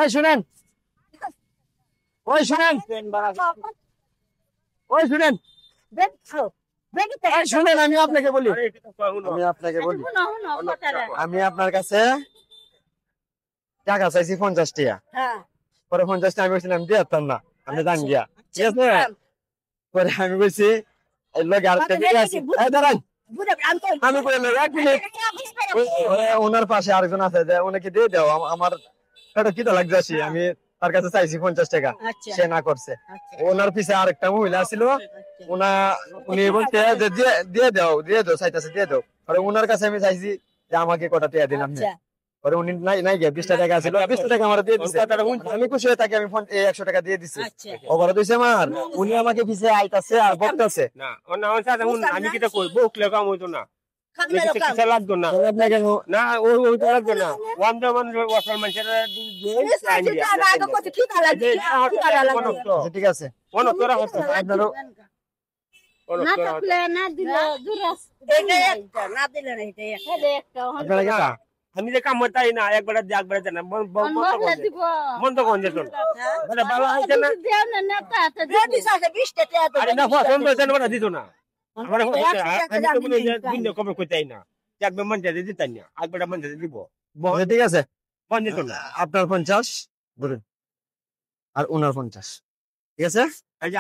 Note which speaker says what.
Speaker 1: এই শুনেন, ওই শুনেন, ওই শুনেন, এই শুনেন, আমি আপনাকে বলি, আমি আপনার কাছে টাকা চাইছি 50 টাকা। পরে 50 টাকা আমি বলছিলাম দিয়ে আসতাম না, আপনি জান গিয়া, ঠিক আছে? পরে আমি বলছি দাঁড়ান, আমি ওনার পাশে আরেকজন আছে যে ওনাকে দিয়ে দাও, আমার খিদা লাগছে, আমি তার কাছে চাইছি 50 টাকা, সে না করছে। ওনার পিছে আরেকটা মহিলা ছিল, উনি বলছে যে দিয়ে দাও চাইতেছে দিয়ে দাও। পরে ওনার কাছে আমি চাইছি যে আমাকে কটা টাকা দিন আপনি। পরে উনি নাই গিয়ে 20 টাকা ছিল, 20 টাকা আমার দিয়ে দিচ্ছে। আমি খুশি হয়ে তাকে আমি 100 টাকা দিয়ে দিচ্ছি। ওভারে দিয়েছে আমার, উনি আমাকে পিছে আইতাছে আর বকতাছে।
Speaker 2: আমি কিটা করবো, কাম হইতো না, লাগতো না, লাগতো না।
Speaker 1: ঠিক আছে,
Speaker 2: আমি যে কাম তাই না, একবার বন্ধ করেন যেত ভালো হয়েছে না, দিত না আমার খবর করতেই না, একবার মন যাতে দিতাই না, একবার মন যাতে দিব।
Speaker 1: ঠিক আছে,
Speaker 2: বন্ধ যেত না।
Speaker 1: আপনার 50 বলুন আর ওনার 50, ঠিক আছে?
Speaker 2: আমি